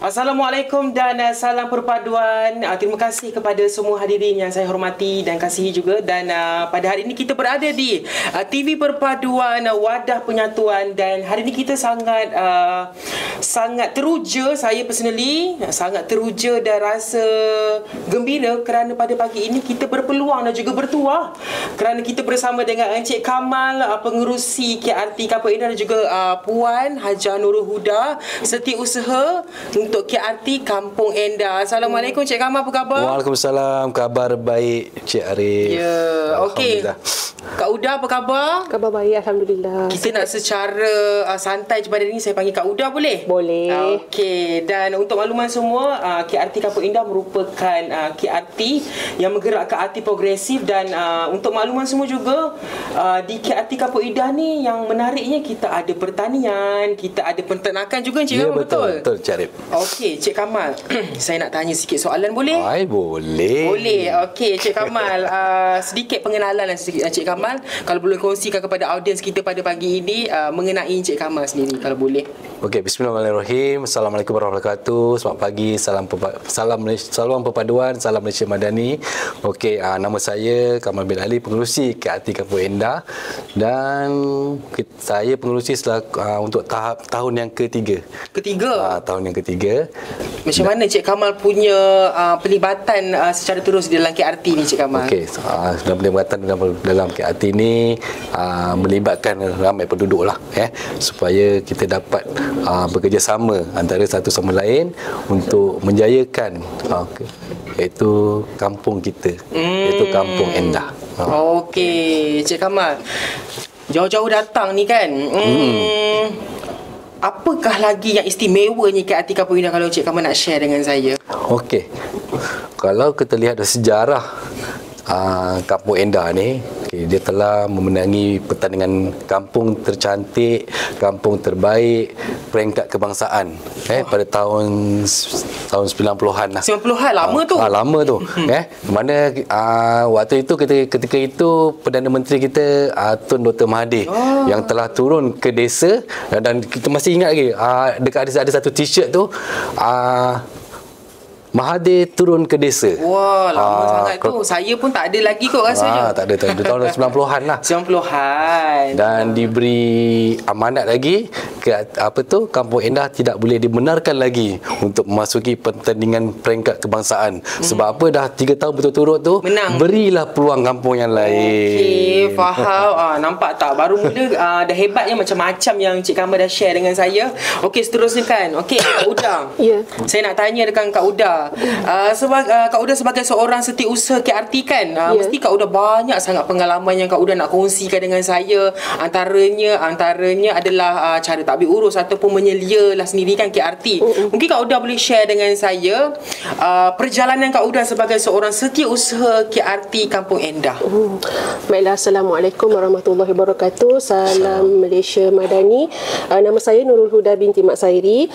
Assalamualaikum dan salam perpaduan. Terima kasih kepada semua hadirin yang saya hormati dan kasihi juga. Dan pada hari ini kita berada di TV Perpaduan Wadah Penyatuan. Dan hari ini kita sangat teruja, saya personally sangat teruja dan rasa gembira kerana pada pagi ini kita berpeluang dan juga bertuah kerana kita bersama dengan Encik Kamal, pengerusi KRT Kampung Endah, dan juga Puan Haja Nurul Huda, setiausaha untuk KRT Kampung Endah. Assalamualaikum Cik Kamal, apa khabar? Waalaikumsalam, kabar baik Cik Arif. Ya, okey. Kak Uda, apa khabar? Khabar baik, Alhamdulillah. Kita nak secara santai pada hari ini saya panggil Kak Uda, boleh? Boleh. Okey, dan untuk makluman semua, KRT Kampung Endah merupakan KRT yang menggerakkan arti progresif. Dan untuk makluman semua juga, di KRT Kampung Endah ni yang menariknya kita ada pertanian, kita ada penternakan juga, Cik. Ya, betul? Betul Cik Arif. Okey, Cik Kamal, saya nak tanya sikit soalan, boleh? Boleh. Boleh. Okey, Cik Kamal, sedikit pengenalan Cik Kamal, kalau boleh kongsikan kepada audiens kita pada pagi ini mengenai Cik Kamal sendiri, kalau boleh. Okey, bismillahirrahmanirrahim. Assalamualaikum warahmatullahi wabarakatuh. Selamat pagi, salam perpaduan, salam Malaysia Madani. Okey, nama saya Kamal bin Ali, pengerusi KRT Kampung Endah, dan saya pengerusi untuk tahun yang ketiga. Tahun yang ketiga. Macam mana Cik Kamal punya pelibatan secara terus di dalam KRT ni, Cik Kamal? Okey, pelibatan dalam KRT ni melibatkan ramai penduduk lah, supaya kita dapat bekerjasama antara satu sama lain untuk menjayakan iaitu kampung kita, iaitu Kampung Endah. Okey, Cik Kamal, jauh-jauh datang ni kan. Apakah lagi yang istimewanya KRT Kampung Endah kalau Cik Kamal nak share dengan saya? Okey, kalau kita lihat dari sejarah Kampung Endah ni, dia telah memenangi pertandingan kampung tercantik, kampung terbaik, peringkat kebangsaan pada tahun 90-an lah. 90-an, lama tu. Lama tu. Mana waktu itu ketika itu Perdana Menteri kita Tun Dr. Mahathir yang telah turun ke desa, dan kita masih ingat lagi dekat ada satu t-shirt tu, Mahathir turun ke desa. Wah, lama sangat tu. Saya pun tak ada lagi kot rasanya. Tak ada. Tahun 90-an lah. 90-an. Dan diberi amanat lagi Kampung Endah tidak boleh dibenarkan lagi untuk memasuki pertandingan peringkat kebangsaan. Sebab apa, dah 3 tahun berturut-turut tu menang. Berilah peluang kampung yang lain. Okey, faham. Nampak tak? Baru mula dah hebatnya macam-macam yang Cik Kamal dah share dengan saya. Okey, seterusnya kan. Okey, Kak Uda. Ya. Saya nak tanya dengan Kak Uda. Kak Uda sebagai seorang setiausaha KRT kan, mesti Kak Uda banyak sangat pengalaman yang Kak Uda nak kongsikan dengan saya. Antaranya adalah cara takbir urus ataupun menyelia lah sendiri kan KRT. Mungkin Kak Uda boleh share dengan saya perjalanan Kak Uda sebagai seorang setiausaha KRT Kampung Endah. Baiklah, Assalamualaikum warahmatullahi wabarakatuh. Salam Malaysia Madani. Nama saya Nurul Huda binti Mak Sairi.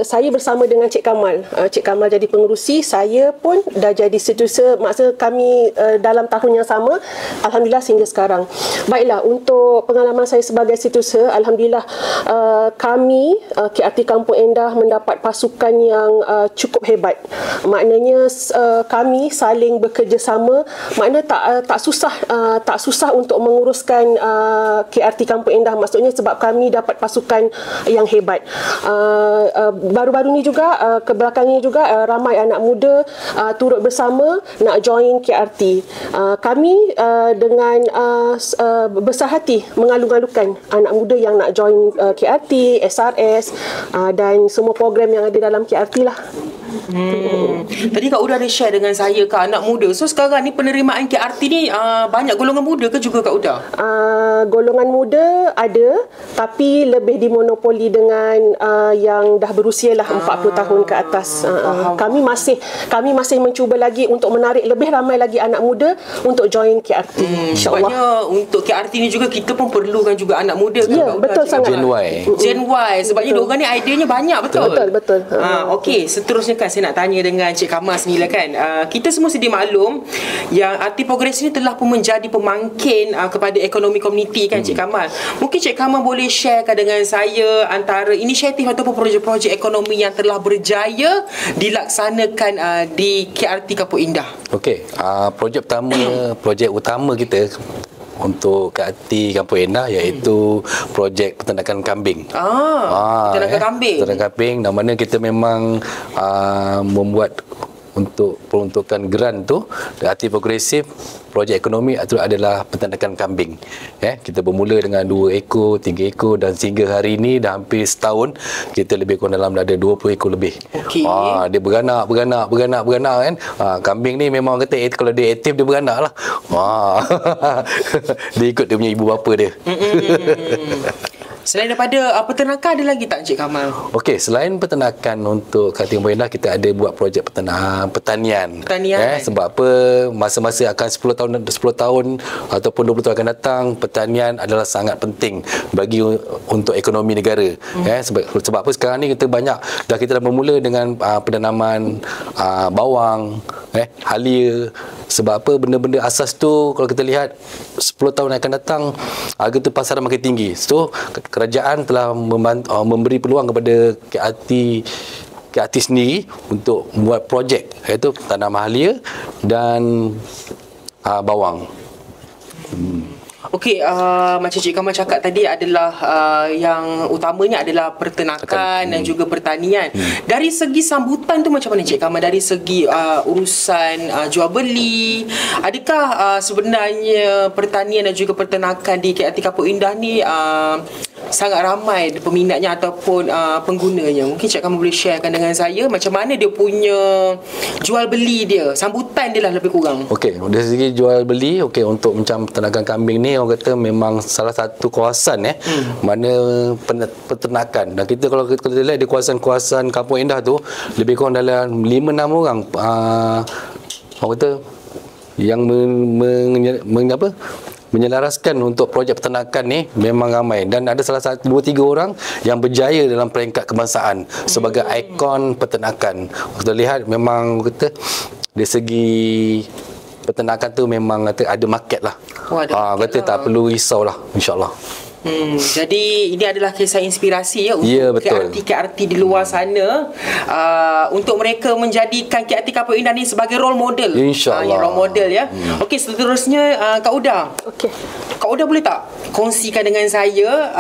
Saya bersama dengan Cik Kamal. Cik Kamal jadi pengerusi, saya pun dah jadi setiausaha masa kami dalam tahun yang sama, alhamdulillah sehingga sekarang. Baiklah, untuk pengalaman saya sebagai setiausaha, alhamdulillah kami KRT Kampung Endah mendapat pasukan yang cukup hebat. Maknanya kami saling bekerjasama, makna tak susah untuk menguruskan KRT Kampung Endah, maksudnya sebab kami dapat pasukan yang hebat. Baru-baru ni juga kebelakangnya juga ramai anak muda turut bersama nak join KRT. Kami dengan besar hati mengalu-alukan anak muda yang nak join KRT, SRS dan semua program yang ada dalam KRT lah. Tadi Kak Uda ada share dengan saya ke anak muda. So sekarang ni penerimaan KRT ni banyak golongan muda ke juga Kak Uda? Golongan muda ada, tapi lebih dimonopoli dengan yang dah berusia lah 40 tahun ke atas. Kami masih mencuba lagi untuk menarik lebih ramai lagi anak muda untuk join KRT. Sebabnya untuk KRT ni juga kita pun perlukan juga anak muda. Ya, betul sangat. Gen Y. Sebabnya diorang ni idenya banyak, betul? Betul. Okey, seterusnya kan saya nak tanya dengan Cik Kamal sendiri lah kan. Kita semua sedia maklum yang arti progresif ni telah pun menjadi pemangkin kepada ekonomi komuniti kan Cik Kamal. Mungkin Cik Kamal boleh sharekan dengan saya antara inisiatif ataupun projek-projek ekonomi yang telah berjaya dilaksanakan di KRT Kapuk Indah. Okey, projek utama kita untuk KRT Kampung Indah iaitu projek peternakan kambing. Peternakan kambing. Peternakan kambing, dan mana kita memang membuat untuk peruntukan geran tu arti progresif projek ekonomi itu adalah peternakan kambing. Kita bermula dengan 2 ekor, 3 ekor dan sehingga hari ini dah hampir setahun kita lebih kurang dalam ada 20 ekor lebih. Okey. Dia beranak kan. Kambing ni memang kata kalau dia aktif dia beranak lah. Dia ikut dia punya ibu bapa dia. Selain daripada peternakan, ada lagi tak Encik Kamal? Okey, selain peternakan untuk KRT Kampung Indah, kita ada buat projek pertanian. Sebab apa? Masa-masa akan 10 tahun ataupun 20 tahun akan datang, pertanian adalah sangat penting bagi untuk ekonomi negara. Sebab apa sekarang ni kita dah bermula dengan penanaman bawang, halia. Sebab apa? Benda-benda asas tu kalau kita lihat 10 tahun akan datang, harga tu pasaran makin tinggi. So kerajaan telah memberi peluang kepada KRT sendiri untuk membuat projek iaitu tanam halia dan bawang. Okey, macam Cik Kamal cakap tadi adalah yang utamanya adalah peternakan dan juga pertanian. Dari segi sambutan tu macam mana Cik Kamal? Dari segi urusan jual beli, adakah sebenarnya pertanian dan juga peternakan di KRT Kapuk Indah ni sangat ramai peminatnya ataupun penggunanya? Mungkin Cik Kamal boleh sharekan dengan saya macam mana dia punya jual beli dia, sambutan dia lah lebih kurang. Okey, dari segi jual beli, untuk macam peternakan kambing ni orang kata memang salah satu kawasan mana peternakan. Dan kita kalau kita lihat di kawasan Kampung Indah tu lebih kurang dalam 5-6 orang orang kata yang menyelaraskan untuk projek peternakan ni memang ramai, dan ada salah satu 2-3 orang yang berjaya dalam peringkat kebangsaan sebagai ikon peternakan. Kita lihat memang kata dari segi peternakan tu memang ada market lah. Kata tak perlu risau lah, insyaAllah. Jadi ini adalah kisah inspirasi untuk KRT di luar sana, untuk mereka menjadikan KRT Kapuk Indah ni sebagai role model. InsyaAllah. Role model ya. Okey, seterusnya Kak Uda. Okey. Kak Uda boleh tak kongsikan dengan saya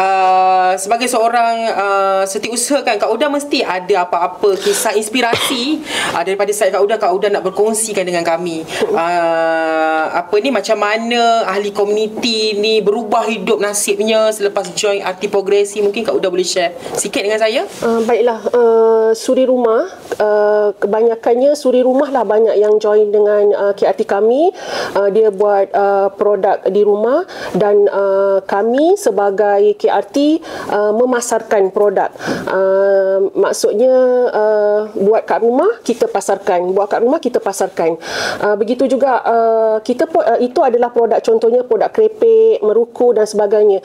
sebagai seorang setiausaha kan, Kak Uda mesti ada apa-apa kisah inspirasi daripada saya Kak Uda nak berkongsikan dengan kami. Macam mana ahli komuniti ni berubah hidup nasibnya selepas join arti progresi. Mungkin Kak Uda boleh share sikit dengan saya? Baiklah, suri rumah, kebanyakannya suri rumah lah banyak yang join dengan KRT kami. Dia buat produk di rumah, dan kami sebagai KRT memasarkan produk. Maksudnya buat kat rumah kita pasarkan, begitu juga kita pun itu adalah produk, contohnya produk krepek, meruku dan sebagainya.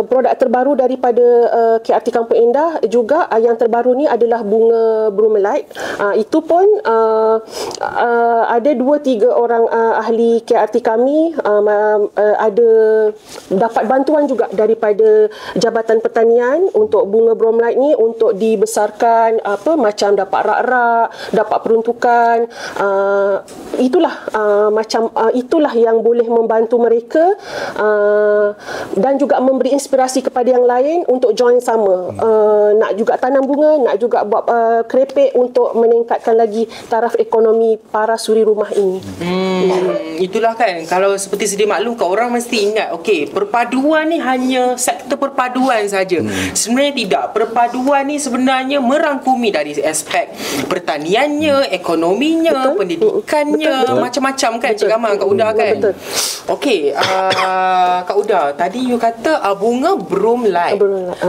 Produk terbaru daripada KRT Kampung Indah juga yang terbaru ni adalah bunga bromeliad. Itu pun ada 2-3 orang ahli KRT kami ada dapat bantuan juga daripada Jabatan Pertanian untuk bunga bromeliad ni untuk dibesarkan, macam dapat rak-rak, dapat peruntukan. Itulah yang boleh membantu mereka dan juga memberi inspirasi kepada yang lain untuk join sama. Nak juga tanam bunga, nak juga buat krepek untuk meningkatkan lagi taraf ekonomi para suri rumah ini. Itulah kan, kalau seperti sedia maklum, orang mesti ingat perpaduan ni hanya sektor perpaduan saja. Sebenarnya tidak. Perpaduan ni sebenarnya merangkumi dari aspek pertaniannya, ekonominya, pendidikannya, macam-macam kan Cik Kamal, Kak Uda kan. Okey, Kak Uda, tadi you kata bunga bromeliad.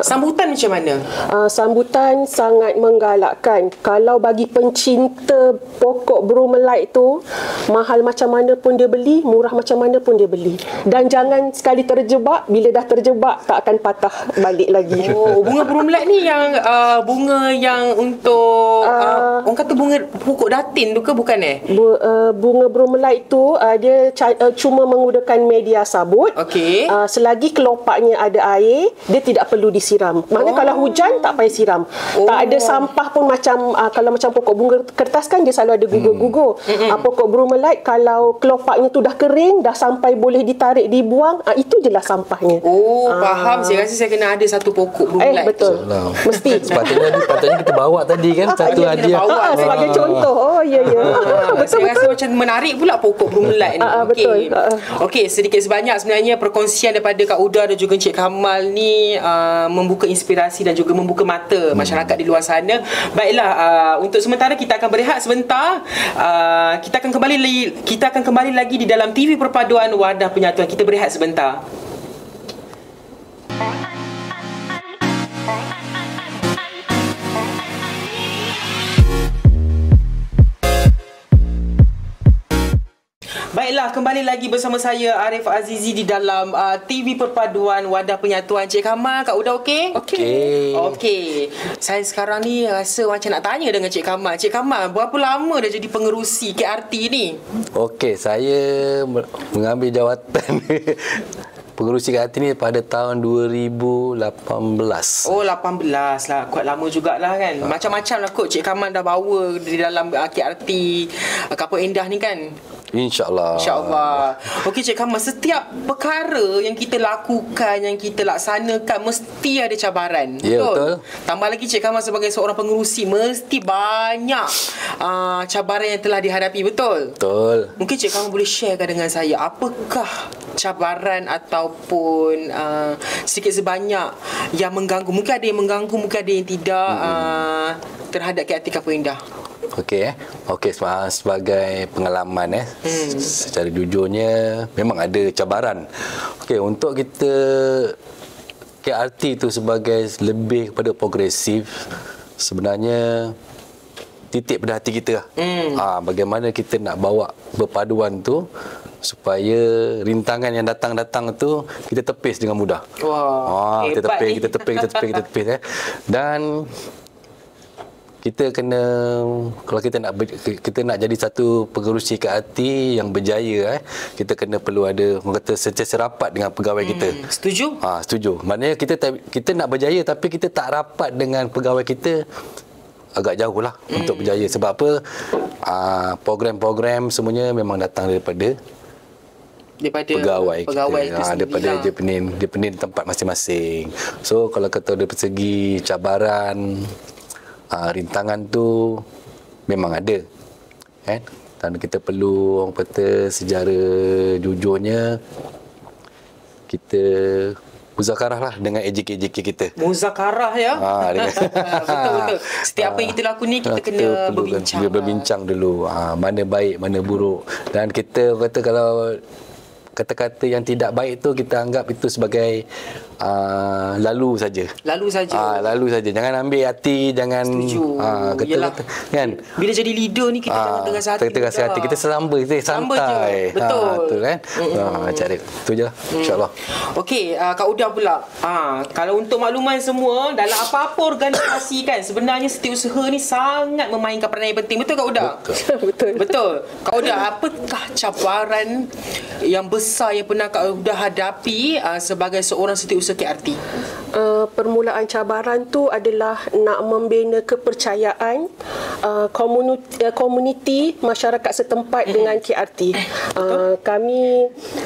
Sambutan macam mana? Sambutan sangat menggalakkan. kalau bagi pencinta pokok bromelite tu, mahal macam mana pun dia beli, murah macam mana pun dia beli. Dan jangan sekali terjebak, bila dah terjebak tak akan patah balik lagi. Oh, bunga bromelite ni yang bunga yang untuk orang kata bunga pokok datin tu ke bukan Bunga bromelite tu dia cuma menggunakan media sabut. Okey. Selagi kelopaknya ada air, dia tidak perlu disiram. Maknanya kalau hujan tak payah siram. Tak ada sampah pun macam kalau macam pokok bunga kertas kan dia selalu ada gugur-gugur. Pokok bromelite kalau kelopaknya tu dah kering, dah sampai boleh ditarik dibuang, itu je lah sampahnya. Faham. Saya rasa saya kena ada satu pokok bromelite. Betul. Mesti. Sepatutnya kita bawa tadi kan satu hadiah. Sebagai contoh. Ya. Betul, saya rasa macam menarik pula pokok bromelite ni. Betul. Okey, sedikit sebanyak sebenarnya perkongsian daripada Kak Uda dan juga Encik Kamal ni membuka inspirasi dan juga membuka mata masyarakat di luar sana. Baiklah, untuk sementara kita akan berehat sebentar. Kita akan kembali lagi di dalam TV Perpaduan Wadah Penyatuan. Kita berehat sebentar. Baiklah, kembali lagi bersama saya Arif Azizi di dalam TV Perpaduan Wadah Penyatuan. Cik Kamal, Kak Uda okey? Okey. Saya sekarang ni rasa macam nak tanya dengan Cik Kamal. Cik Kamal, berapa lama dah jadi pengerusi KRT ni? Okey, saya mengambil jawatan pengerusi KRT ni pada tahun 2018. Oh, 18 lah. Kuat lama jugalah kan. Macam-macam lah kot Cik Kamal dah bawa di dalam KRT Kapur Endah ni kan. InsyaAllah. Okey Cik Kamal, setiap perkara yang kita lakukan, yang kita laksanakan, mesti ada cabaran. Betul. Tambah lagi Cik Kamal sebagai seorang pengerusi, mesti banyak cabaran yang telah dihadapi. Betul? Mungkin Cik Kamal boleh sharekan dengan saya, apakah cabaran ataupun sedikit sebanyak yang mengganggu? Mungkin ada yang mengganggu, mungkin ada yang tidak terhadap KRT Kapur Endah. Okey, sebagai pengalaman secara jujurnya memang ada cabaran. Okey, untuk kita KRT tu sebagai lebih kepada progresif, sebenarnya titik pada hati kita. Bagaimana kita nak bawa perpaduan tu supaya rintangan yang datang tu kita tepis dengan mudah. Kita tepis dan kita kena, kalau kita nak jadi satu pengerusi KRT yang berjaya, kita kena perlu ada, orang kata, sentiasa rapat dengan pegawai kita. Setuju? Setuju. Maknanya kita nak berjaya tapi kita tak rapat dengan pegawai kita, agak jauh lah untuk berjaya. Sebab apa? Program-program semuanya memang datang daripada pegawai kita, daripada jepenin tempat masing-masing. So kalau kata dari segi cabaran, rintangan tu memang ada kan, dan kita perlu, orang kata, secara jujurnya kita muzakarah lah dengan AJK kita. Muzakarah ya. Betul. Setiap apa yang kita lakukan ni kita kena berbincang dulu. Mana baik, mana buruk, dan kita kata kalau kata-kata yang tidak baik tu kita anggap itu sebagai lalu saja. Lalu saja. Jangan ambil hati, jangan kata kan. Bila jadi leader ni kita jangan terasa hati. Kita selamba, kita santai. Betul kan? Cari tu je lah, insya-Allah. Okey, Kak Uda pula. Kalau untuk makluman semua, dalam apa-apa organisasi kan, sebenarnya setiausaha ni sangat memainkan peranan yang penting. Betul Kak Uda? Betul. Kak Uda, apakah cabaran yang besar yang pernah Kak Uda hadapi sebagai seorang setiausaha KRT? Permulaan cabaran tu adalah nak membina kepercayaan komuniti masyarakat setempat dengan KRT. Kami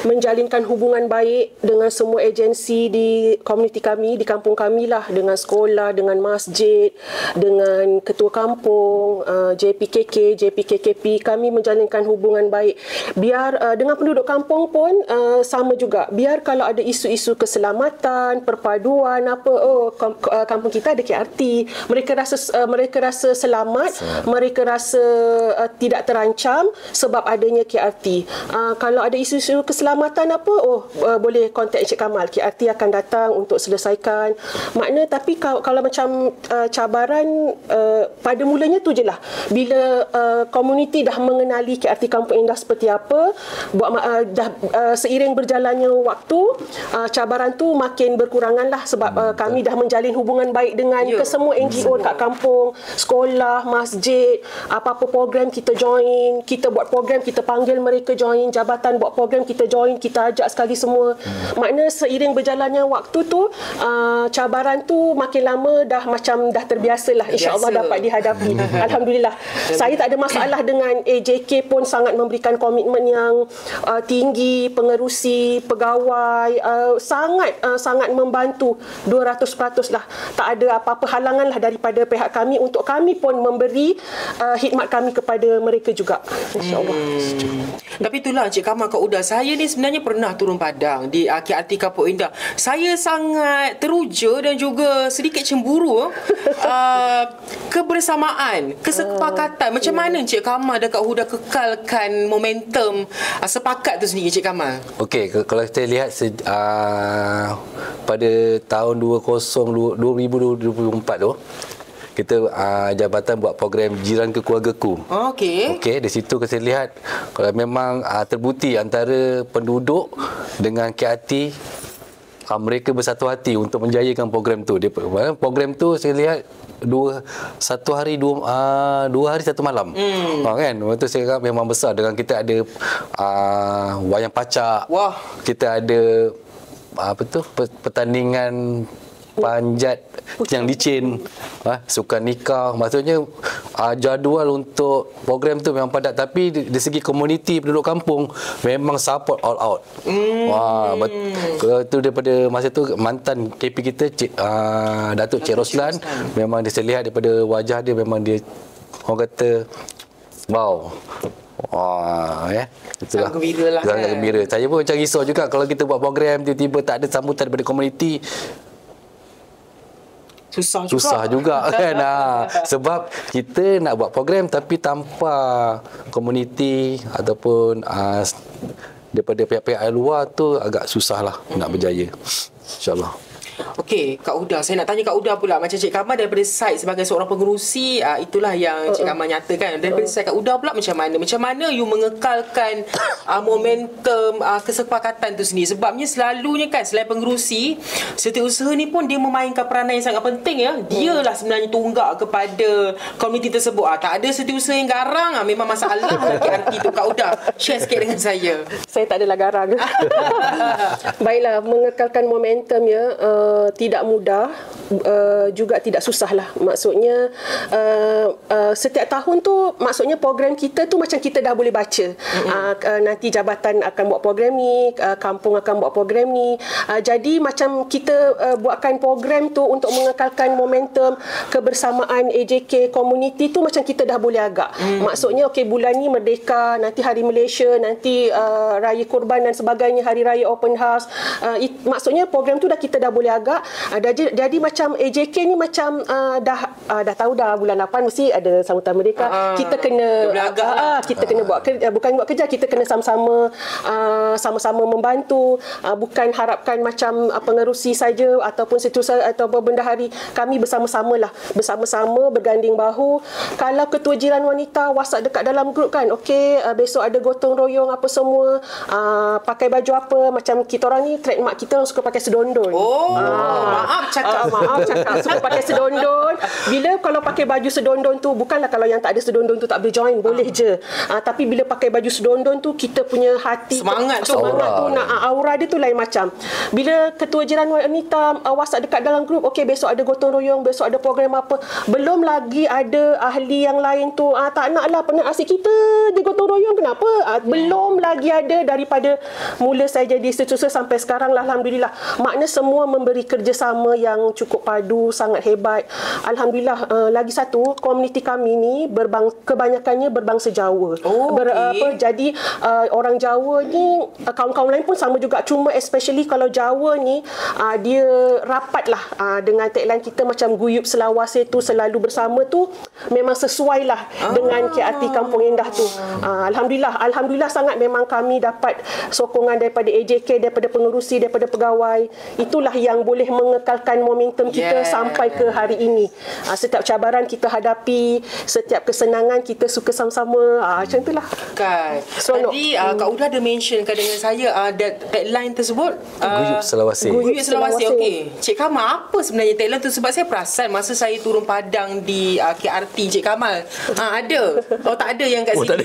menjalinkan hubungan baik dengan semua agensi di komuniti kami, di kampung kami lah, dengan sekolah, dengan masjid, dengan ketua kampung, JPKK, JPKKP. Kami menjalinkan hubungan baik. Biar dengan penduduk kampung pun sama juga. Biar kalau ada isu-isu keselamatan, perpaduan, kawan apa, kampung kita ada KRT. Mereka rasa selamat, mereka rasa tidak terancam sebab adanya KRT. Kalau ada isu-isu keselamatan apa, boleh kontak Encik Kamal. KRT akan datang untuk selesaikan. Makna tapi kalau macam cabaran pada mulanya tu je lah. Bila komuniti dah mengenali KRT Kampung Indah seperti apa, seiring berjalannya waktu, cabaran tu makin berkurangan lah sebab kami dah menjalin hubungan baik dengan kesemua NGO kat kampung, sekolah, masjid, apa-apa program kita join, kita buat program kita panggil mereka join, jabatan buat program kita join, kita ajak sekali semua. Makna seiring berjalannya waktu tu, cabaran tu makin lama dah terbiasalah, insya-Allah dapat dihadapi. Alhamdulillah. Saya tak ada masalah dengan AJK pun sangat memberikan komitmen yang tinggi, pengerusi, pegawai sangat membantu 200% lah. Tak ada apa-apa halangan lah daripada pihak kami untuk kami pun memberi khidmat kami kepada mereka juga, insya-Allah. Tapi itulah Encik Kamal, Kak Uda, saya ni sebenarnya pernah turun padang di KRT Kampung Indah. Saya sangat teruja dan juga sedikit cemburu kebersamaan, kesepakatan. Macam mana Encik Kamal dan Kak Huda kekalkan momentum sepakat tu sendiri, Encik Kamal? Okey, kalau kita lihat pada tahun 2024 tu, kita jabatan buat program Jiran ke Keluargaku. Okey. Okey, di situ kita lihat kalau memang terbukti antara penduduk dengan KRT, mereka bersatu hati untuk menjayakan program tu. Program tu saya lihat dua hari satu malam. Kan? Waktu saya kata memang besar, dengan kita ada wayang pacak. Wah, kita ada pertandingan panjat yang licin, sukan nikah. Maksudnya jadual untuk program tu memang padat, tapi di segi komuniti penduduk kampung memang support all out. Itu daripada masa tu mantan KP kita Datuk Cik Roslan, memang dia saya lihat daripada wajah dia, memang dia orang kata wow. Itulah. Sangat gembira lah. Sangat gembira. Saya pun macam risau juga kalau kita buat program tiba-tiba tak ada sambutan daripada komuniti. Susah juga kan. Sebab kita nak buat program tapi tanpa komuniti ataupun daripada pihak-pihak luar tu agak susah lah nak berjaya, insyaAllah. Okey, Kak Uda, saya nak tanya Kak Uda pula. Macam Cik Kamal daripada side sebagai seorang pengerusi, itulah yang Cik Kamal nyatakan. Daripada side Kak Uda pula macam mana you mengekalkan momentum kesepakatan tu sendiri? Sebabnya selalunya kan, selain pengerusi, setiausaha ni pun dia memainkan peranan yang sangat penting ya. Dialah sebenarnya tunggak kepada komuniti tersebut. Tak ada setiausaha yang garang, memang masalah lah KRT tu. Kak Uda, share sikit dengan saya. Saya tak adalah garang. Baiklah, mengekalkan momentum ya, tidak mudah, juga tidak susah lah. Maksudnya setiap tahun tu, maksudnya program kita tu macam kita dah boleh baca. Nanti jabatan akan buat program ni, kampung akan buat program ni. Jadi macam kita buatkan program tu untuk mengekalkan momentum kebersamaan AJK community tu, macam kita dah boleh agak. Maksudnya okey, bulan ni Merdeka, nanti Hari Malaysia, nanti Raya Korban dan sebagainya, Hari Raya Open House. Maksudnya program tu kita dah boleh agak. Jadi macam AJK ni macam dah tahu dah bulan 8 mesti ada sambutan Merdeka. Kita kena kita kena buat kerja, bukan buat kerja, kita kena sama-sama membantu. Bukan harapkan macam pengerusi saja ataupun setiausaha atau bendahari. Kami bersama-sama berganding bahu. Kalau ketua jiran wanita WhatsApp dekat dalam grup kan, okey, besok ada gotong royong apa semua, pakai baju apa, macam kita orang ni trademark kita orang suka pakai sedondon. Maaf cakap suka pakai sedondon. Bila kalau pakai baju sedondon tu, bukanlah kalau yang tak ada sedondon tu tak boleh join, boleh je. Tapi bila pakai baju sedondon tu, kita punya hati semangat tu nak aura dia tu lain macam. Bila ketua jiran wanita WhatsApp dekat dalam grup, okey besok ada gotong royong, besok ada program apa, belum lagi ada ahli yang lain tu tak naklah pernah asyik kita je gotong royong, kenapa? Belum lagi ada daripada mula saya jadi setiausaha sampai sekarang lah, alhamdulillah. Makna semua memberi memberi kerjasama yang cukup padu, sangat hebat. Alhamdulillah. Lagi satu, komuniti kami ni kebanyakannya berbangsa Jawa. Jadi orang Jawa ni, kawan-kawan lain pun sama juga, cuma especially kalau Jawa ni dia rapatlah dengan tagline kita macam guyup selawase tu selalu bersama tu, memang sesuai lah dengan KRT Kampung Endah tu. Alhamdulillah sangat memang kami dapat sokongan daripada AJK, daripada pengerusi, daripada pegawai. Itulah yang boleh mengekalkan momentum kita sampai ke hari ini. Setiap cabaran kita hadapi, setiap kesenangan kita suka sama-sama. Macam itulah. Kan. Tadi Kak Uda ada mentionkan dengan saya tagline tersebut. Guyup selawase. Guyup selawase. Okey. Cik Kamal, apa sebenarnya tagline tu? Sebab saya perasan masa saya turun Padang di KRT Cik Kamal, ada. Tak ada yang kat sini.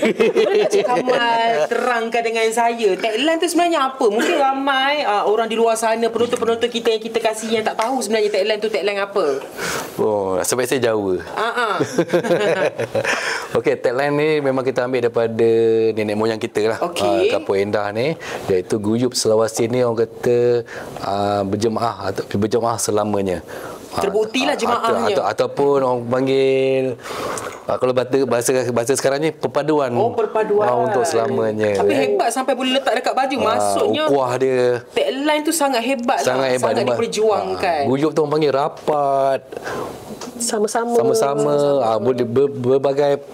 Cik Kamal terangkan dengan saya tagline tu sebenarnya apa. Mungkin ramai orang di luar sana, penonton-penonton kita yang kita kasih, yang tak tahu sebenarnya tagline tu tagline apa. Sebab saya Jawa. Okey, tagline ni memang kita ambil daripada nenek moyang kita lah. Kampung Endah ni, iaitu guyup selawase ni orang kata berjemaah atau berjemaah selamanya. Terbuktilah jemaahnya. Ataupun orang panggil kalau bahasa sekarang ni perpaduan. Perpaduan untuk selamanya. Tapi hebat sampai boleh letak dekat baju. Maksudnya ukuah dia, tagline tu sangat hebat. Sangat diperjuangkan. Guyup tu orang panggil rapat, sama-sama. Boleh berbagai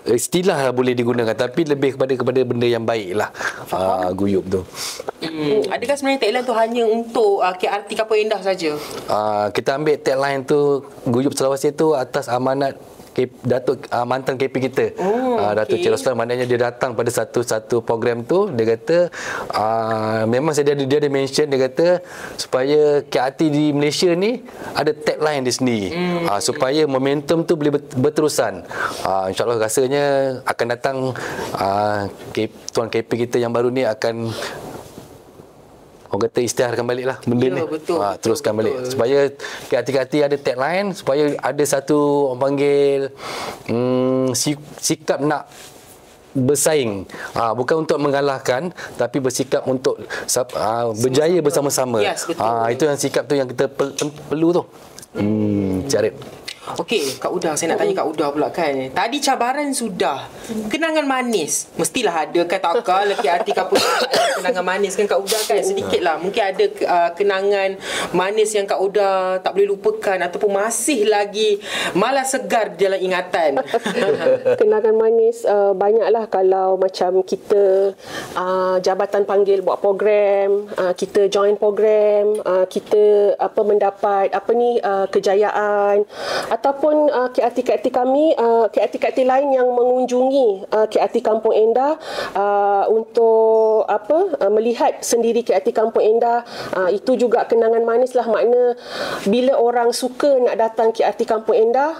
istilah boleh digunakan, tapi lebih kepada benda yang baik lah. Guyup tu. Adakah sebenarnya tagline tu hanya untuk KRT Kampung Endah saja? Kita ambil tagline tu, guyup selawase tu atas amanat Datuk mantan KP kita, Datuk Cik Roslan. Maknanya dia datang pada satu program tu, dia kata memang dia ada mention, dia kata supaya KRT di Malaysia ni ada tagline dia sendiri, supaya momentum tu boleh berterusan. InsyaAllah rasanya akan datang Tuan KP kita yang baru ni akan orang kata isytiharkan balik lah benda ni. Teruskan balik. Supaya KRT ada tagline, supaya ada satu orang panggil sikap nak bersaing. Bukan untuk mengalahkan, tapi bersikap untuk berjaya bersama-sama. Itu yang sikap tu yang kita perlu tu. Carib. Okey, Kak Uda, saya nak tanya Kak Uda pula kan. Tadi cabaran sudah, kenangan manis mestilah ada kan, takkan KRT Kampung kenangan manis kan Kak Uda kan, sedikit lah. Mungkin ada kenangan manis yang Kak Uda tak boleh lupakan ataupun masih lagi malah segar dalam ingatan. Kenangan manis banyaklah. Kalau macam kita jabatan panggil buat program, kita join program, kita mendapat kejayaan, ataupun KRT kami, KRT lain yang mengunjungi KRT Kampung Endah untuk melihat sendiri KRT Kampung Endah, itu juga kenangan manis lah. Makna bila orang suka nak datang KRT Kampung Endah,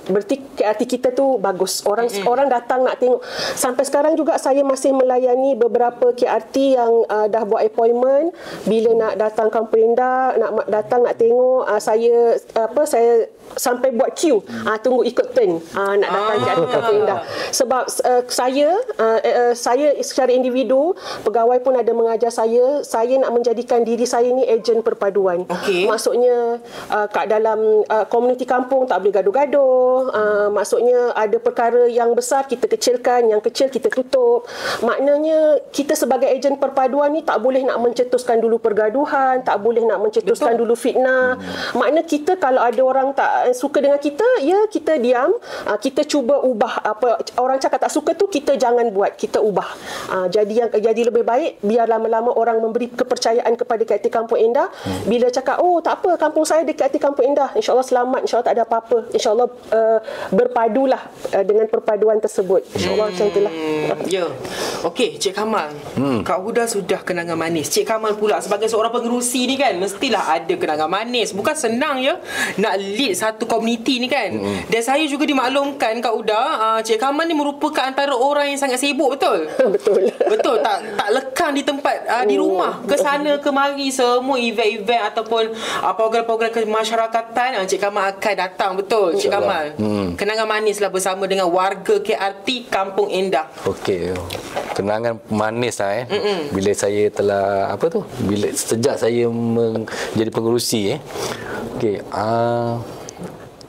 berarti KRT kita tu bagus. Orang datang nak tengok. Sampai sekarang juga saya masih melayani beberapa KRT yang dah buat appointment, bila nak datang Kampung Endah, nak datang nak tengok, saya sampai buat queue, tunggu ikut turn nak datang ke Kampung Endah. Sebab saya secara individu, pegawai pun ada mengajar saya nak menjadikan diri saya ni ejen perpaduan. Maksudnya kat dalam komuniti kampung tak boleh gaduh-gaduh. Maksudnya ada perkara yang besar kita kecilkan, yang kecil kita tutup. Maknanya kita sebagai ejen perpaduan ni tak boleh nak mencetuskan dulu pergaduhan, tak boleh nak mencetuskan dulu fitnah. Makna kita kalau ada orang tak suka dengan kita, ya kita diam, kita cuba ubah. Apa orang cakap tak suka tu kita jangan buat, kita ubah. Jadi lebih baik biar lama-lama orang memberi kepercayaan kepada KRT Kampung Endah. Bila cakap tak apa, kampung saya di KRT Kampung Endah, insya-Allah selamat, insya-Allah tak ada apa-apa, insya-Allah berpadulah dengan perpaduan tersebut, insya-Allah. Macam itulah. Ya. Okey, Cik Kamal, Kak Huda sudah kenangan manis. Cik Kamal pula sebagai seorang pengerusi ni kan, mestilah ada kenangan manis. Bukan senang ya nak lead satu komuniti ni kan. Dan saya juga dimaklumkan Kak Uda, Cik Kamal ni merupakan antara orang yang sangat sibuk, betul? Betul. Betul, tak lekang di tempat, di rumah, ke sana kemari, semua event-event ataupun program-program kemasyarakatan, Cik Kamal akan datang, betul Cik Kamal? Kenangan manis lah bersama dengan warga KRT Kampung Endah. Okey. Kenangan manis lah bila saya telah bila sejak saya menjadi pengerusi okey,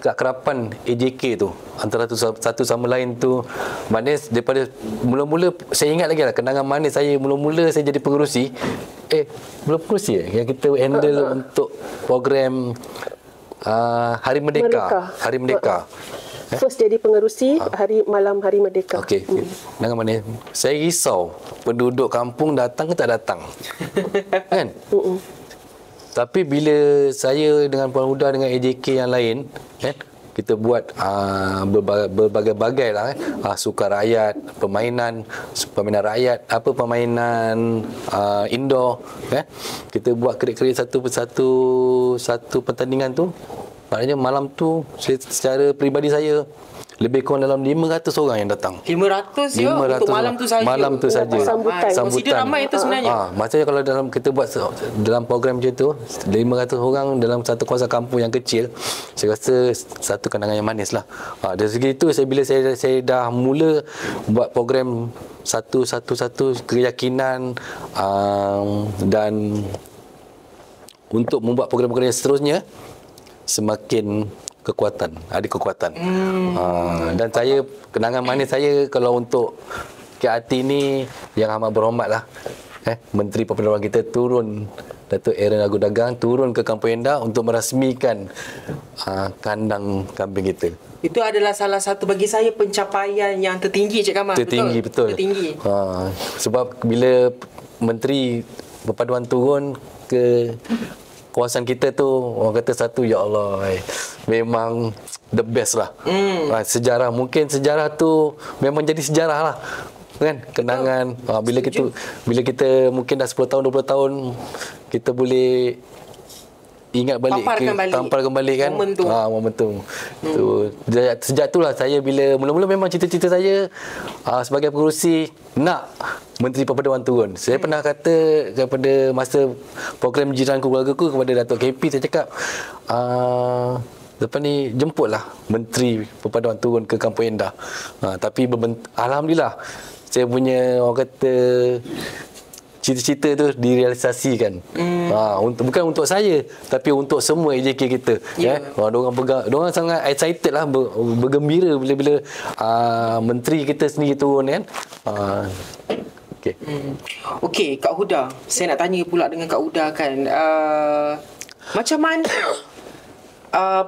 kerapan AJK tu antara satu sama lain tu manis. Daripada mula-mula saya ingat lagi lah kenangan manis saya mula-mula saya jadi pengerusi. Belum pengerusi yang kita handle untuk program Hari Merdeka. Hari Merdeka. First jadi pengerusi malam Hari Merdeka. Okey. Kenangan manis. Saya risau penduduk kampung datang ke tak datang. Kan? Tapi bila saya dengan Puan Huda dengan AJK yang lain, kita buat berbagai-bagai lah, sukan rakyat, permainan rakyat, permainan indoor, kita buat kerik-kerik satu pertandingan tu. Maknanya malam tu secara peribadi saya lebih kurang dalam 500 orang yang datang. 500 ya untuk malam tu saja. Malam tu saja. Sambutan. Ramai itu sebenarnya. Maksudnya kalau kita buat dalam program macam tu 500 orang dalam satu kawasan kampung yang kecil, saya rasa satu kenangan yang manis lah. Dari segi itu bila saya dah mula buat program satu keyakinan dan untuk membuat program-program yang seterusnya semakin ada kekuatan. Dan saya kenangan manis saya kalau untuk KRT ni yang amat berhormat lah, Menteri Pemberdayaan kita turun, Datuk Aaron Agu Dagang turun ke Kampung Endah untuk merasmikan kandang kambing kita. Itu adalah salah satu bagi saya pencapaian yang tertinggi, Cik Kamal. Betul. Tertinggi. Sebab bila Menteri Perpaduan turun ke kawasan kita tu, orang kata satu, ya Allah, memang the best lah. Sejarah, mungkin sejarah tu memang jadi sejarah lah, kan, kenangan. Bila kita mungkin dah 10 tahun 20 tahun kita boleh ingat balik, tampar kembali kan momentum tu. Sejak itulah saya bila mula-mula memang cita-cita saya sebagai pengerusi nak Menteri Perpaduan turun. Saya pernah kata kepada masa program Jiranku Keluargaku kepada Datuk KP, saya cakap lepas ni jemputlah Menteri Perpaduan turun ke Kampung Endah. Tapi alhamdulillah saya punya orang kata cita-cita tu direalisasikan. Bukan untuk saya tapi untuk semua AJK kita. Diorang sangat excited lah, bergembira bila menteri kita sendiri turun kan. Okey, Kak Huda, saya nak tanya pula dengan Kak Huda kan, macam mana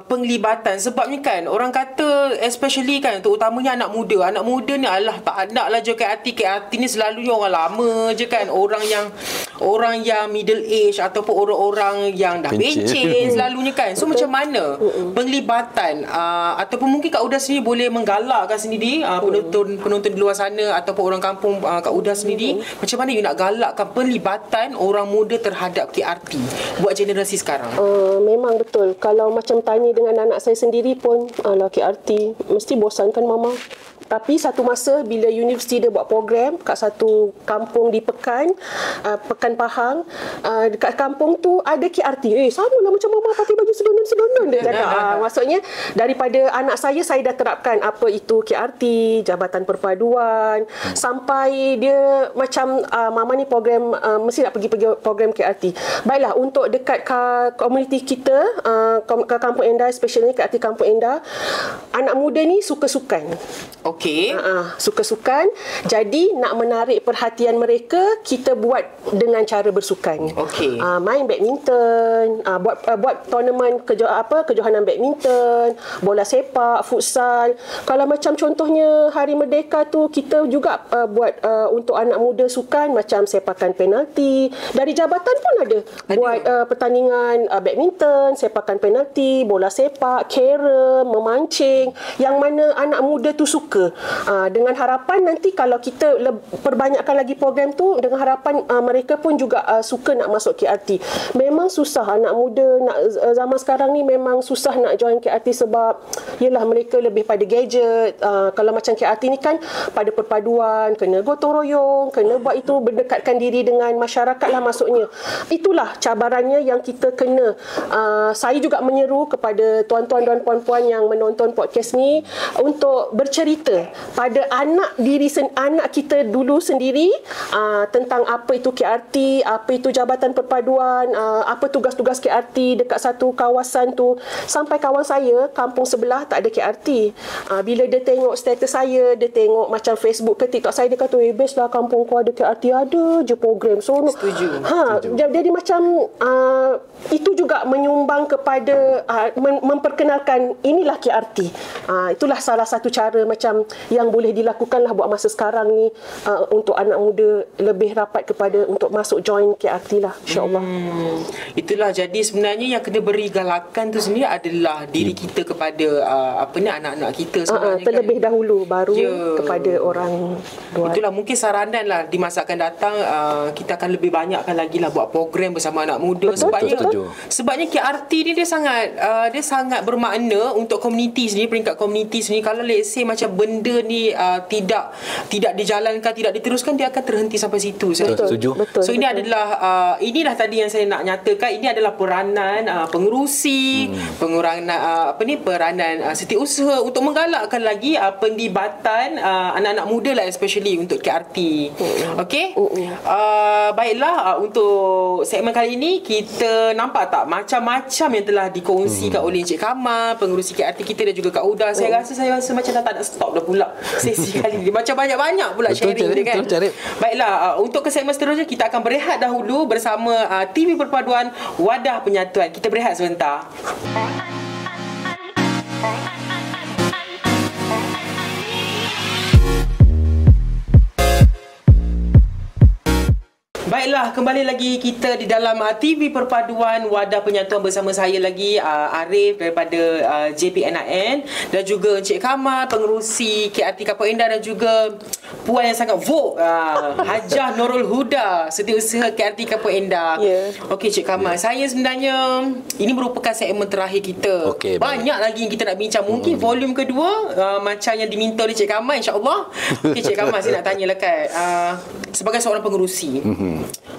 penglibatan, sebabnya kan orang kata especially kan terutamanya anak muda ni alah tak nak lah je KRT ni selalunya orang lama je kan, orang yang middle age ataupun orang-orang yang dah bencin selalunya kan. So macam mana penglibatan ataupun mungkin Kak Huda sendiri boleh menggalakkan sendiri penonton di luar sana ataupun orang kampung Kak Huda sendiri, macam mana you nak galakkan penglibatan orang muda terhadap KRT buat generasi sekarang? Memang betul. Kalau macam tanya dengan anak saya sendiri pun, alah KRT mesti bosan kan mama. Tapi satu masa bila universiti dia buat program kat satu kampung di Pekan Pahang, dekat kampung tu ada KRT. Sama lah macam mama pakai baju sedonan dia cakap. Maksudnya daripada anak saya dah terapkan apa itu KRT, Jabatan Perpaduan, sampai dia macam mama ni program mesti nak pergi program KRT. Baiklah, untuk dekat komuniti kita ke Kampung Endah, especially KRT Kampung Endah, anak muda ni suka sukan. Okey. Suka sukan. Jadi nak menarik perhatian mereka, kita buat dengan cara bersukan. Okey. Main badminton, buat tournament kejohanan badminton, bola sepak, futsal. Kalau macam contohnya Hari Merdeka tu, kita juga buat untuk anak muda sukan macam sepakan penalti. Dari jabatan pun ada buat pertandingan badminton, sepakan penalti, bola sepak, carom, memancing, yang mana anak muda tu suka. kita. Dengan harapan nanti kalau kita perbanyakkan lagi program tu, dengan harapan mereka pun juga suka nak masuk KRT. Memang susah anak muda zaman sekarang ni, memang susah nak join KRT sebab yelah mereka lebih pada gadget. Kalau macam KRT ni kan pada perpaduan, kena gotong royong, kena buat itu, berdekatkan diri dengan masyarakat lah masuknya. Itulah cabarannya yang kita kena. Saya juga menyeru kepada tuan-tuan dan puan-puan yang menonton podcast ni untuk bercerita pada anak kita dulu sendiri tentang apa itu KRT, apa itu Jabatan Perpaduan, apa tugas-tugas KRT dekat satu kawasan tu. Sampai kawan saya kampung sebelah tak ada KRT. Bila dia tengok status saya, dia tengok macam Facebook ke TikTok saya, dia kata, best lah kampung ku ada KRT, ada je program. So setuju. Jadi macam itu juga menyumbang kepada memperkenalkan inilah KRT. Itulah salah satu cara macam yang boleh dilakukanlah buat masa sekarang ni, untuk anak muda lebih rapat kepada untuk masuk join KRT lah, insya-Allah. Itulah, jadi sebenarnya yang kena beri galakan tu sendiri adalah diri kita kepada anak-anak kita sebenarnya, terlebih dahulu baru kepada orang luar. Itulah mungkin saranan lah di masa akan datang, kita akan lebih banyakkan lagi lah buat program bersama anak muda. Sebabnya KRT ni dia sangat bermakna untuk komuniti sendiri, peringkat komuniti sendiri. Kalau let's say macam benda ni tidak dijalankan, tidak diteruskan, dia akan terhenti sampai situ. Setuju. So ini adalah inilah tadi yang saya nak nyatakan, ini adalah peranan pengerusi, peranan setiausaha untuk menggalakkan lagi penglibatan anak-anak muda lah, especially untuk KRT. Okey. Baiklah, untuk segmen kali ini kita nampak tak macam-macam yang telah dikongsikan oleh Encik Kamal, pengerusi KRT kita, dan juga Kak Uda. Saya rasa macam dah tak nak stop dah pula sesi kali ni. Macam banyak-banyak pula sharing dia kan. Baiklah, untuk ke segmen seterusnya kita akan berehat dahulu bersama TV Perpaduan Wadah Penyatuan. Kita berehat sebentar. Baiklah, kembali lagi kita di dalam TV Perpaduan Wadah Penyatuan bersama saya lagi Arif daripada JPNIN, dan juga Encik Kamal, pengerusi KRT Kapuk Endah, dan juga puan yang sangat vogue Hajah Nurul Huda, setiausaha KRT Kapuk Endah. Okey Encik Kamal, saya sebenarnya ini merupakan segmen terakhir kita. Banyak lagi yang kita nak bincang. Mungkin volume kedua macam yang diminta oleh Encik Kamal, insya-Allah. Okey Encik Kamal, saya nak tanya lekat sebagai seorang pengerusi,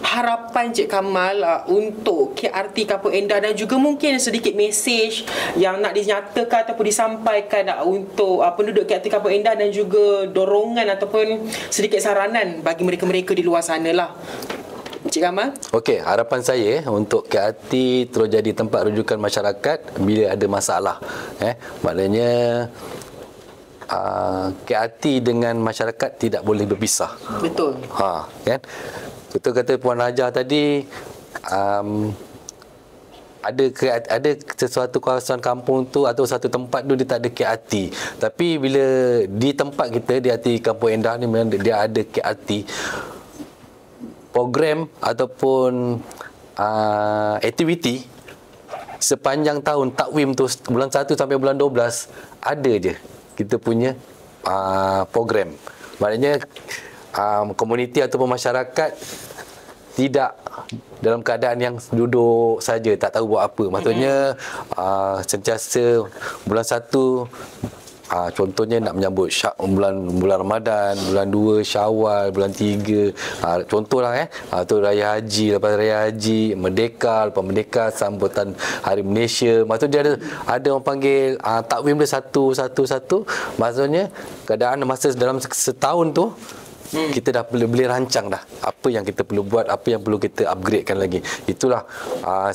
harapan Encik Kamal untuk KRT Kapuk Endah, dan juga mungkin sedikit mesej yang nak dinyatakan ataupun disampaikan untuk penduduk KRT Kapuk Endah, dan juga dorongan ataupun sedikit saranan bagi mereka-mereka di luar sana lah, Encik Kamal. Okey, harapan saya untuk KRT terus jadi tempat rujukan masyarakat bila ada masalah. Maknanya KRT dengan masyarakat tidak boleh berpisah. Betul. Kan? Betul kata Puan Hajah tadi, ada sesuatu kawasan kampung tu atau satu tempat tu dia tak ada KRT. Tapi bila di tempat kita di hati Kampung Endah ni memang dia ada KRT. Program ataupun aktiviti sepanjang tahun takwim tu, bulan 1 sampai bulan 12 ada je kita punya program. Maknanya komuniti ataupun masyarakat tidak dalam keadaan yang duduk saja tak tahu buat apa. Maksudnya sentiasa bulan 1 contohnya nak menyambut bulan Ramadan, bulan 2 Syawal, bulan 3 contohlah tu Raya Haji, lepas Raya Haji Merdeka, lepas Merdeka sambutan Hari Malaysia. Maksudnya ada orang panggil takwim dia satu. Maksudnya keadaan masa dalam setahun tu kita dah boleh rancang dah apa yang kita perlu buat, apa yang perlu kita upgradekan lagi. Itulah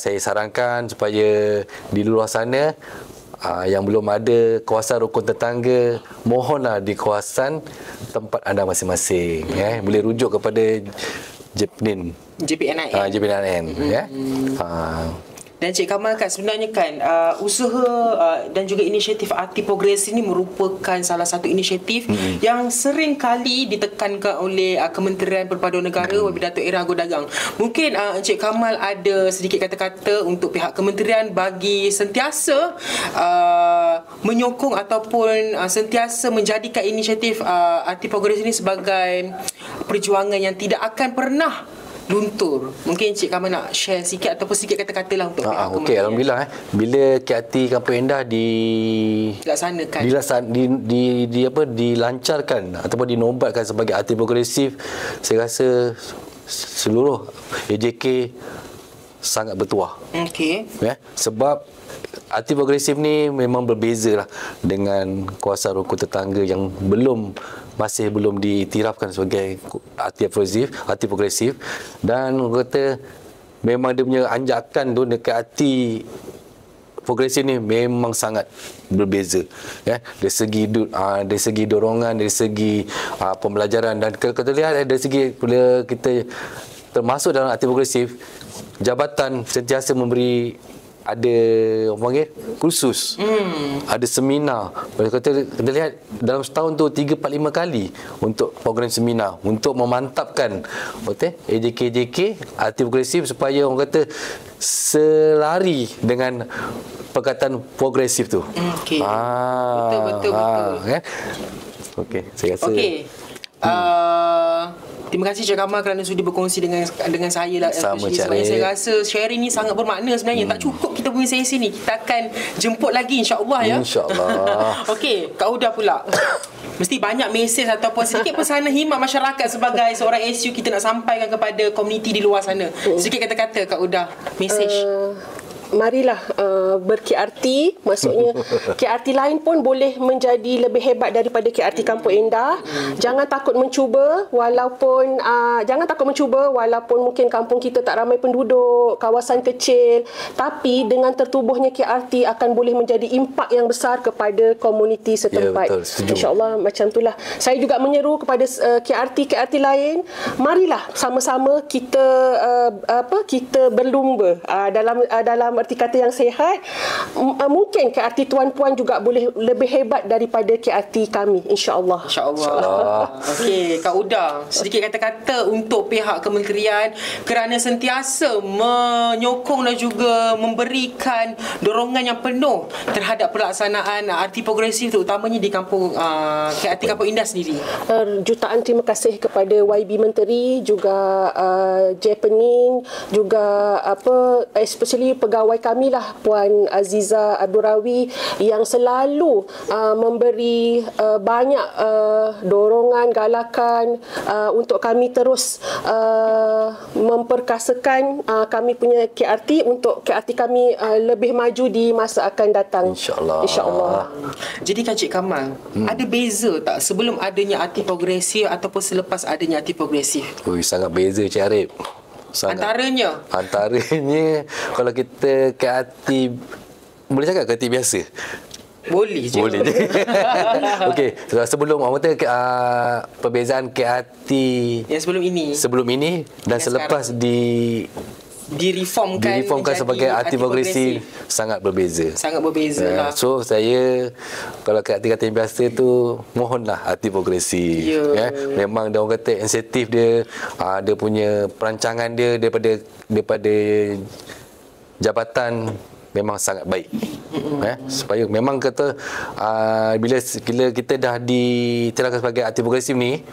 saya sarankan supaya di luar sana yang belum ada kawasan rukun tetangga, mohonlah di kawasan tempat anda masing-masing. Boleh rujuk kepada JPNIN. JPNIN. JPNIN. Dan Cik Kamal kan sebenarnya kan usaha dan juga inisiatif Arti Progresif ini merupakan salah satu inisiatif yang sering kali ditekankan oleh Kementerian Perpaduan Negara wabil Datuk Era Agong Dagang. Mungkin Encik Kamal ada sedikit kata-kata untuk pihak kementerian bagi sentiasa menyokong ataupun sentiasa menjadikan inisiatif Arti Progresif ini sebagai perjuangan yang tidak akan pernah luntur. Mungkin Cik Kamal nak share sikit ataupun sikit kata-kata lah untuk pihak okey, alhamdulillah bila KRT Kampung Endah dilancarkan ataupun dinobatkan sebagai arti progresif, saya rasa seluruh AJK sangat bertuah. Okey. Sebab arti progresif ni memang berbeza lah dengan kawasan rukun tetangga yang masih belum diiktirafkan sebagai arti progresif. Dan orang kata memang dia punya anjakan tu dekat arti progresif ni memang sangat berbeza, dari segi dorongan, dari segi pembelajaran, dan kita lihat dari segi bila kita termasuk dalam arti progresif, jabatan sentiasa memberi ada kursus, ada seminar. Kita lihat dalam setahun tu 3-4-5 kali untuk program seminar untuk memantapkan AJK arti progresif supaya orang kata selari dengan perkataan progresif tu. Okey. Betul. Okey, saya rasa. Okey. Terima kasih Cik Kamal kerana sudi berkongsi dengan saya lah. Sama, sebenarnya saya rasa sharing ni sangat bermakna sebenarnya. Tak cukup kita punya sesi ni. Kita akan jemput lagi insya-Allah ya. InsyaAllah. Okey, Kak Huda pula. Mesti banyak mesej ataupun sedikit pesanan khidmat masyarakat sebagai seorang SU kita nak sampaikan kepada komuniti di luar sana. Sedikit kata-kata Kak Huda, mesej. Marilah ber-KRT, maksudnya KRT lain pun boleh menjadi lebih hebat daripada KRT Kampung Endah. Jangan takut mencuba walaupun mungkin kampung kita tak ramai penduduk, kawasan kecil, tapi dengan tertubuhnya KRT akan boleh menjadi impak yang besar kepada komuniti setempat. InsyaAllah macam itulah. Saya juga menyeru kepada KRT lain, marilah sama-sama kita kita berlumba dalam erti kata yang sihat. Mungkin KRT tuan-puan juga boleh lebih hebat daripada KRT kami, insya-Allah. Okey, Kak Huda, sedikit kata-kata untuk pihak kementerian kerana sentiasa menyokong dan juga memberikan dorongan yang penuh terhadap pelaksanaan arti progresif terutamanya di kampung KRT Kampung Endah sendiri. Jutaan terima kasih kepada YB Menteri, juga Jepening, juga especially pegawai kami lah Puan Aziza Abdul Rawi yang selalu memberi banyak dorongan, galakan untuk kami terus memperkasakan kami punya KRT untuk KRT kami lebih maju di masa akan datang, insyaAllah. Jadi kan Cik Kamal, ada beza tak sebelum adanya arti progresif ataupun selepas adanya arti progresif? Sangat beza Cik Arif. Antaranya kalau kita KRT, boleh cakap KRT biasa? Boleh je. Okey, sebelum perbezaan KRT yang sebelum ini dan selepas direformkan sebagai arti progresif sangat berbeza lah. So saya kalau KRT biasa tu mohonlah arti progresif. Memang dia orang kata insentif dia, dia punya perancangan dia daripada jabatan memang sangat baik. Supaya memang kata bila kita dah ditetapkan sebagai arti progresif ni,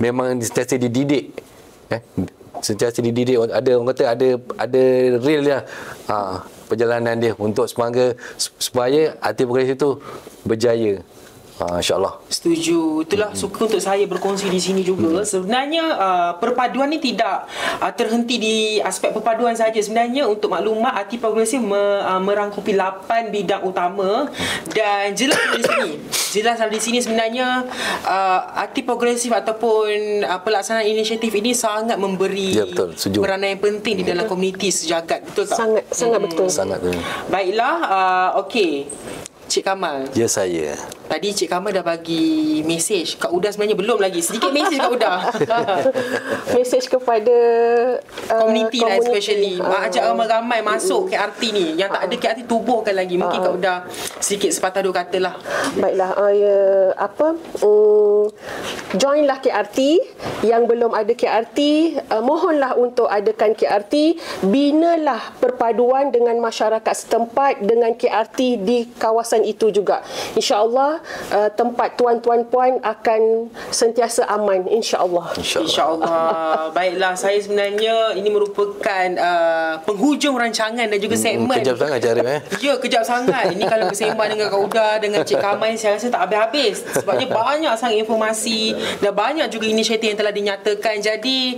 memang sentiasa dididik. Sentiasa dididik, ada orang kata ada real dia perjalanan dia untuk supaya arti progresif itu berjaya. InsyaAllah. Setuju. Itulah suka untuk saya berkongsi di sini juga. Sebenarnya perpaduan ni tidak terhenti di aspek perpaduan saja. Sebenarnya untuk maklumat, arti progresif merangkupi 8 bidang utama dan jelas di sini sebenarnya arti progresif ataupun pelaksanaan inisiatif ini sangat memberi peranan yang penting di dalam komuniti sejagat. Betul tak? Sangat betul. Sangat. Baiklah, okey. Cik Kamal. Ya, saya. Tadi Cik Kamal dah bagi mesej. Kak Uda sebenarnya belum lagi. Sedikit mesej Kak Uda. Mesej kepada Community lah especially. Ajak ramai-ramai masuk KRT ni. Yang tak ada KRT tubuhkan lagi. Mungkin Kak Uda sedikit sepatah dua kata lah. Baiklah, joinlah KRT. Yang belum ada KRT, mohonlah untuk adakan KRT. Binalah perpaduan dengan masyarakat setempat dengan KRT di kawasan itu juga. InsyaAllah tempat tuan-tuan puan akan sentiasa aman, insyaAllah. InsyaAllah. Baiklah, saya sebenarnya ini merupakan penghujung rancangan dan juga segmen. Kejap sangat Arif Ya, kejap sangat. Ini kalau bersembang dengan Kak Uda, dengan Cik Kamal, saya rasa tak habis-habis. Sebabnya banyak sangat informasi dan banyak juga inisiatif yang telah dinyatakan. Jadi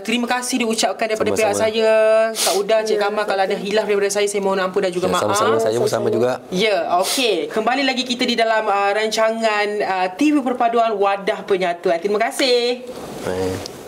terima kasih diucapkan daripada pihak saya, Kak Uda, Cik Kamal. Kalau ada hilaf daripada saya mohon ampun dan juga maaf. Sama-sama, saya pun sama juga. Ya, okey. Kembali lagi kita di dalam rancangan TV Perpaduan Wadah Penyatuan. Terima kasih. Baik.